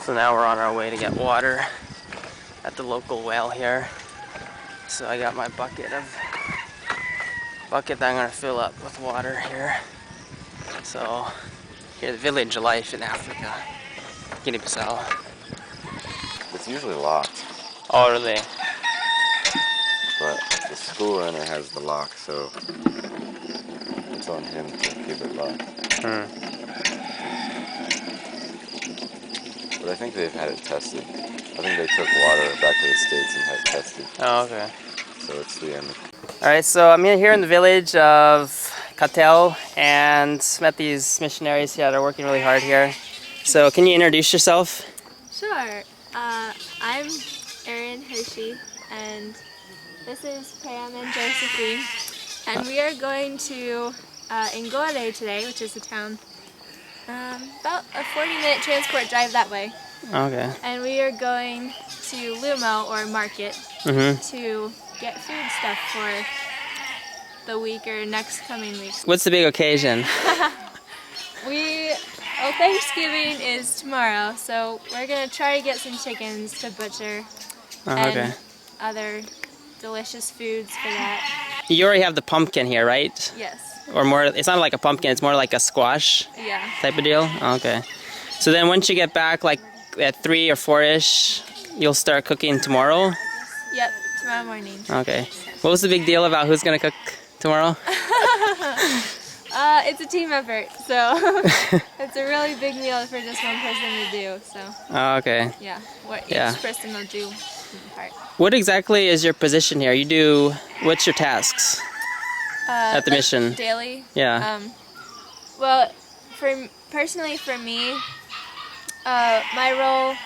So now we're on our way to get water at the local well here. So I got my bucket that I'm gonna fill up with water here. So here's the village life in Africa, Guinea Bissau. It's usually locked. Oh really? But the school runner has the lock, so it's on him to keep it locked. But I think they've had it tested. I think they took water back to the States and had it tested. Oh, okay. So it's the end. Alright, so I'm here in the village of Catel and met these missionaries here that are working really hard here. So can you introduce yourself? Sure. I'm Erin Hershey, and this is Pam and Josephine. And we are going to Ngore today, which is a town about a 40-minute transport drive that way. Okay. And we are going to Lumo, or market, to get food stuff for the week or next coming weeks. What's the big occasion? Thanksgiving is tomorrow, so we're going to try to get some chickens to butcher and other delicious foods for that. You already have the pumpkin here, right? Yes. Or more, it's not like a pumpkin, it's more like a squash type of deal? Okay. So then once you get back like at 3 or 4-ish, you'll start cooking tomorrow? Yep, tomorrow morning. Okay. What was the big deal about who's going to cook tomorrow? It's a team effort, so it's a really big meal for just one person to do, so. Oh, okay. Yeah, what each person will do part. What exactly is your position here? What's your tasks at the mission? Daily? Yeah. Well, personally for me, my role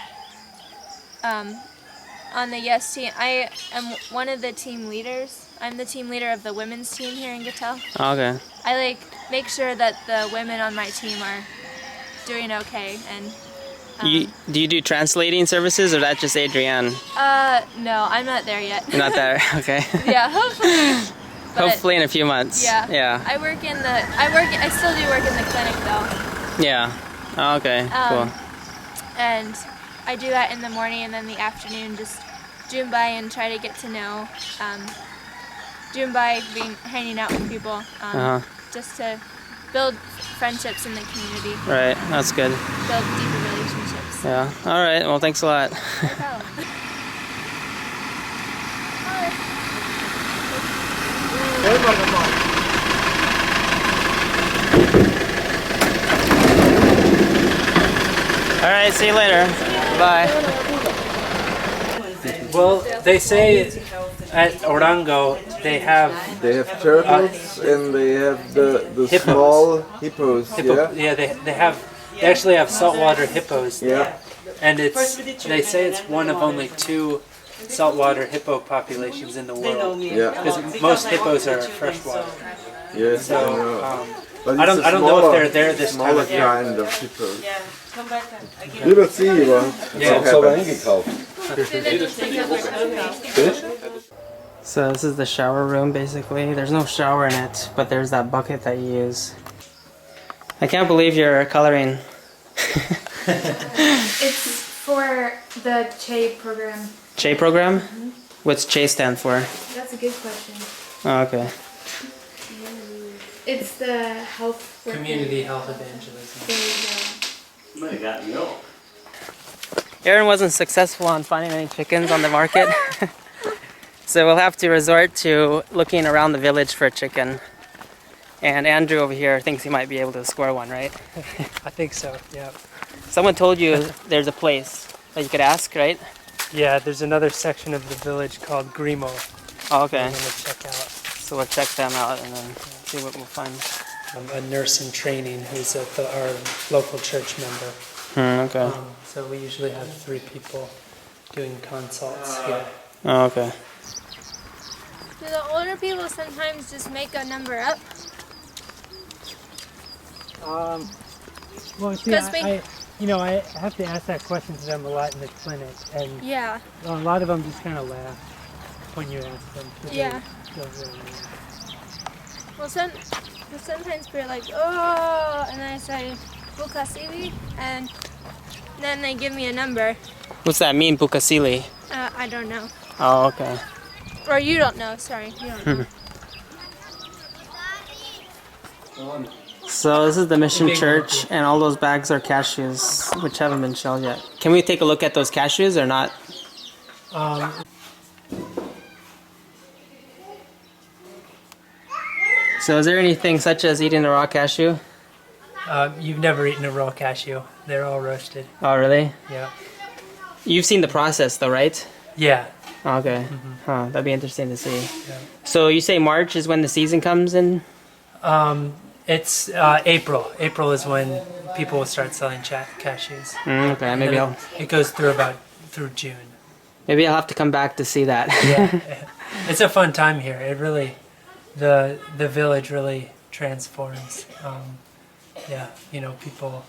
on the YES team, I am one of the team leaders. I'm the team leader of the women's team here in Catel. Okay. I make sure that the women on my team are doing okay. And do you do translating services, or that's just Adrienne? No, I'm not there yet. You're not there. Okay. Yeah, hopefully. Hopefully in a few months. Yeah. Yeah. I still do work in the clinic though. Yeah. Oh, okay. Cool. And I do that in the morning, and then the afternoon just doing by and try to get to know, hanging out with people, just to build friendships in the community. Right. That's good. Build deeper relationships. Yeah. All right. Well, thanks a lot. No problem. All right. See you later. Bye. Well, they say at Orango they have turtles and they have the hippos. small hippos. They actually have saltwater hippos. Yeah. And they say it's one of only 2 saltwater hippo populations in the world. Yeah. Because most hippos are freshwater. Yes. So but I don't know if they're there this time of year. Kind of hippos. You will see what So this is the shower room basically. There's no shower in it, but there's that bucket that you use. I can't believe you're coloring. It's for the CHE program. CHE program? What's CHE stand for? That's a good question. Oh, okay. It's the health worker. Community health evangelism. There you go. Erin wasn't successful on finding any chickens on the market. So we'll have to resort to looking around the village for a chicken. And Andrew over here thinks he might be able to score one, right? I think so, yeah. Someone told you there's a place that you could ask, right? Yeah, there's another section of the village called Grimo. Oh, okay. I'm going to check out. So we'll check them out and then see what we'll find. I'm a nurse in training who's our local church member. Okay. So we usually have 3 people doing consults here. Oh, okay. Do the older people sometimes just make a number up? Well, see, I have to ask that question to them a lot in the clinic, and a lot of them just kind of laugh when you ask them. Yeah. They don't really know. Well, sometimes we're like, oh, and then I say, Bukasiwi, and Then they give me a number. What's that mean, Bukasili? I don't know. Oh, okay. Or you don't know, sorry. You don't know. So this is the mission church, and all those bags are cashews, which haven't been shelled yet. Can we take a look at those cashews or not? So is there anything such as eating a raw cashew? You've never eaten a raw cashew. They're all roasted. Oh, really? Yeah. You've seen the process though, right? Yeah. Oh, okay. Huh, that'd be interesting to see. Yeah. So you say March is when the season comes in? It's April. April is when people will start selling cashews. Okay, maybe It goes through June. Maybe I'll have to come back to see that. Yeah. It's a fun time here. It really, the village really transforms. Yeah, you know, people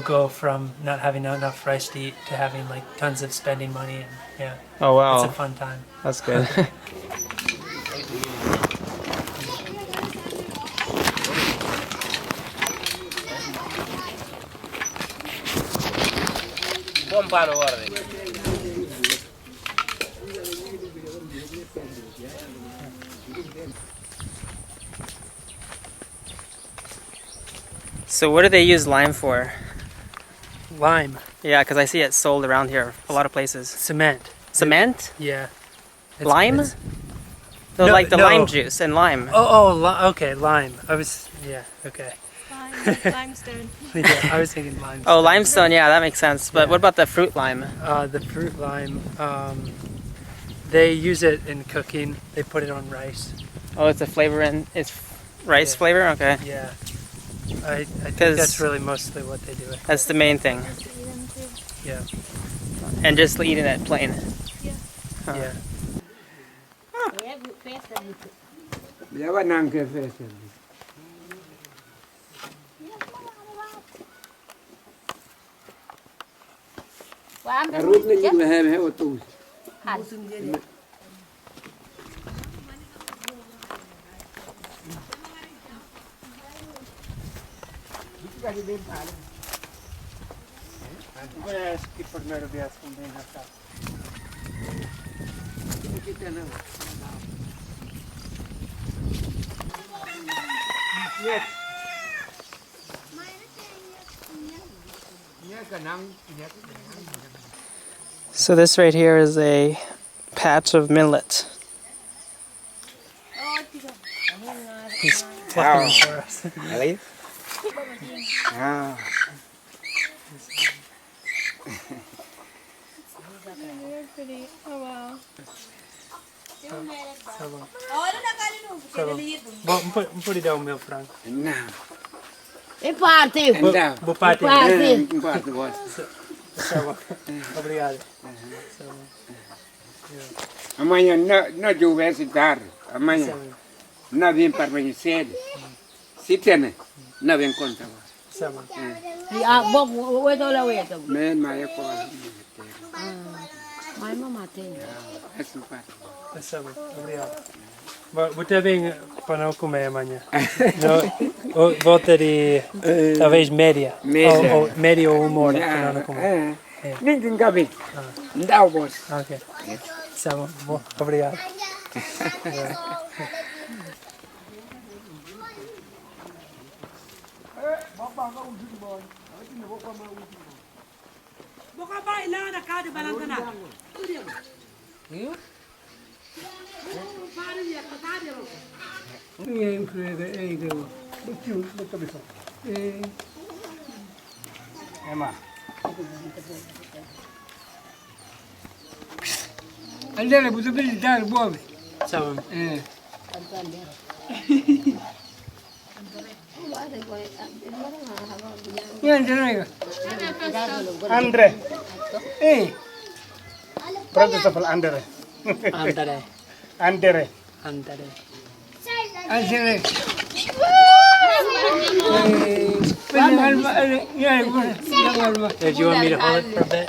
go from not having enough rice to eat to having like tons of spending money, and yeah. Oh wow. It's a fun time. That's good. So what do they use lime for? Lime, Yeah, because I see it sold around here a lot of places. cement. Cement? Yeah. Lime? it's- No, No, like the no. lime juice and lime. Okay, lime. Yeah, okay. Limestone. Yeah, I was thinking lime. Oh, limestone, yeah, that makes sense. But Yeah. what about the fruit lime? The fruit lime, they use it in cooking. They put it on rice. Oh, it's a flavor in, it's rice Yeah. flavor? Okay. Yeah. I think 'Cause- that's really mostly what they do it. That's the main thing. Yeah. And just eating it plain. Huh. Yeah. So this right here is a patch of millet. He's plucking for us. Really? Ah. They're pretty. Oh wow. Un po' di da un mio franco. No. E parte! No. Bupati. Parte! Obrigado. Amanhã não tivesse tarde, amanhã não vem para conhecer. Se tem, não vem contar. Sama. Ah, bom, ueto la ueto. Men maya ko. Mai mama tem. Asupat. Sama. Obrigado. Você vem para não comer amanhã? Não, volta de talvez média. Média. Ou média ou uma hora para não comer. Ninguém cabe. Dá o bolso. Ok. Sama. Bom, obrigado. Andare butuh beli dar buat. Sama. Yang mana? Andre. Pronto sapal Andre. Andare. Andre. Andare. Andre. Do you want me to hold it for a bit?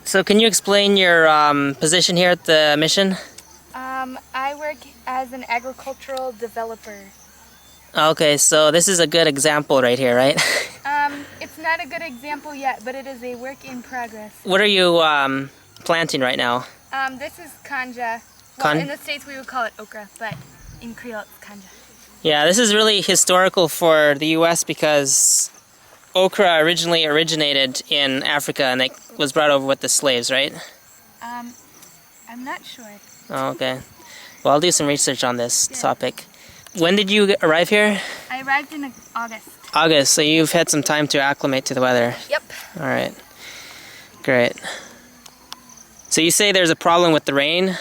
So can you explain your position here at the mission? I work as an agricultural developer. Okay, so this is a good example right here, right? It's not a good example yet, but it is a work in progress. What are you planting right now? This is kanja. Well, Kan- in the States we would call it okra, but in Creole it's kanja. Yeah, this is really historical for the U.S. because okra originally originated in Africa and it was brought over with the slaves, right? I'm not sure. Oh, okay. Well, I'll do some research on this topic. When did you arrive here? I arrived in August. August, so you've had some time to acclimate to the weather. Yep. All right. Great. So you say there's a problem with the rain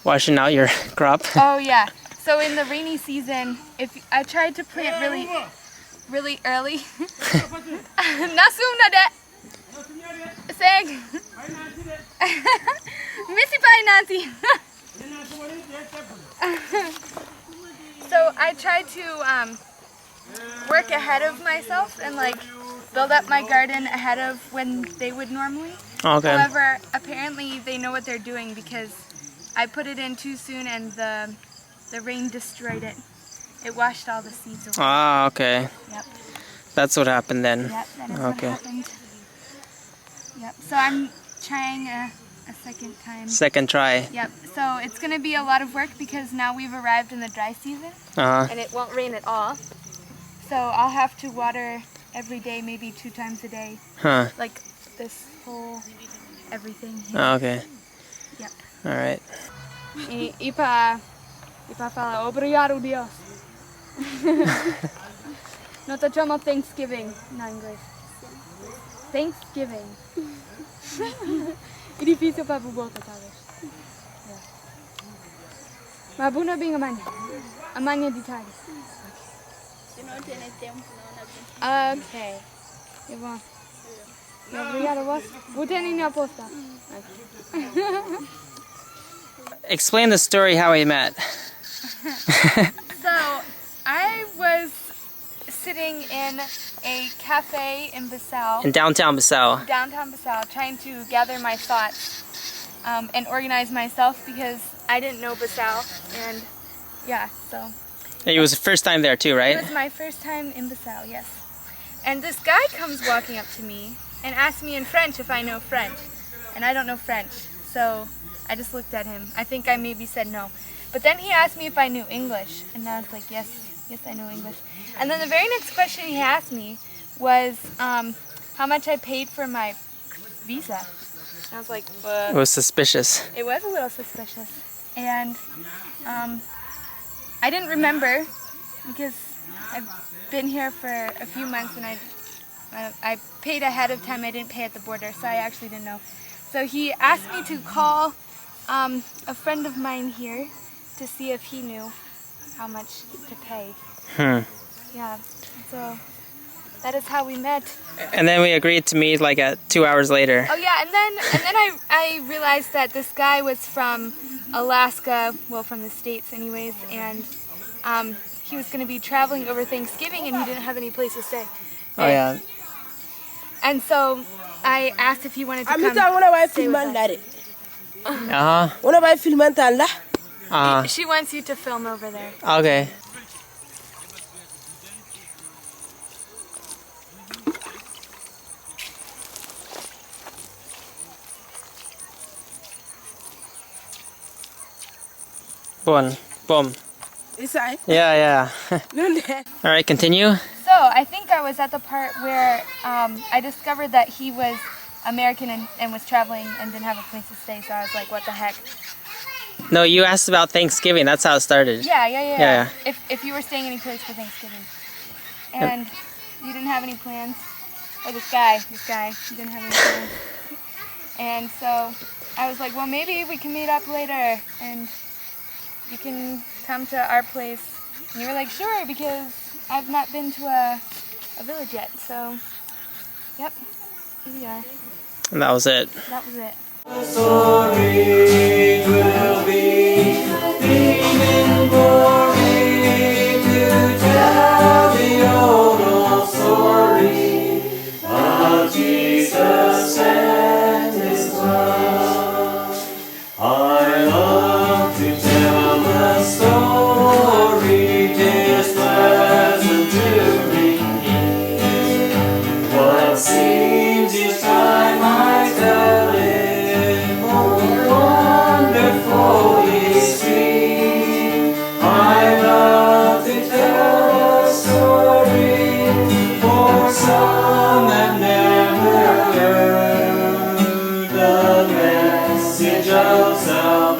washing out your crop? Oh yeah. So in the rainy season, if I tried to plant really early. Nasum na de. Seg. Missy Pie Nancy. So I tried to work ahead of myself and like build up my garden ahead of when they would normally. Okay. However, apparently they know what they're doing because I put it in too soon and the rain destroyed it. It washed all the seeds away. Ah, okay. Yep. That's what happened then. Yep, that is Okay. what happened. Yep. So I'm trying a second time. Second try. Yep. So it's gonna be a lot of work because now we've arrived in the dry season Uh-huh. and it won't rain at all. So I'll have to water every day, maybe 2 times a day. Huh. Like this whole everything here. Oh, okay. Yep. All right. Ipa fala obrigado Dios. No te llamo Thanksgiving na inglês. Thanksgiving. E difícil para bubota talvez. Yeah. Mas buna bem amanhã. Amanhã de tarde. Ok. É bom. Obrigada vos. Vou ter na posta. Explain the story how we met. So, I was sitting in a cafe in Bissau, In downtown Bissau. downtown Bissau, trying to gather my thoughts and organize myself because I didn't know Bissau, and yeah, so It was the first time there too, it right? was my first time in Bissau, yes. And this guy comes walking up to me and asks me in French if I know French, and I don't know French, so I just looked at him. I think I maybe said no. But then he asked me if I knew English, and I was like, yes, I know English. And then the very next question he asked me was how much I paid for my visa. And I was like, It was suspicious. it was a little suspicious. And I didn't remember because I've been here for a few months and I paid ahead of time. I didn't pay at the border, so I actually didn't know. So he asked me to call a friend of mine here to see if he knew how much to pay. Yeah, so that is how we met. And then we agreed to meet like 2 hours later. Oh yeah, and then I realized that this guy was from Alaska, well from the States anyways, and he was going to be traveling over Thanksgiving and he didn't have any place to stay. Oh yeah. And so I asked if he wanted to come stay with us. Uh-huh. She wants you to film over there. Okay. Boom. Boom. Yeah. All right, continue. So I think I was at the part where I discovered that he was American and was traveling and didn't have a place to stay. So I was like, what the heck? No, you asked about Thanksgiving. That's how it started. Yeah. If you were staying any place for Thanksgiving, and you didn't have any plans, or this guy, he didn't have any plans, and so I was like, well, maybe we can meet up later, and you can come to our place. And you were like, sure, because I've not been to a village yet. So, yep, here we are. And that was it. That was it. I love to tell the story. shall salvation.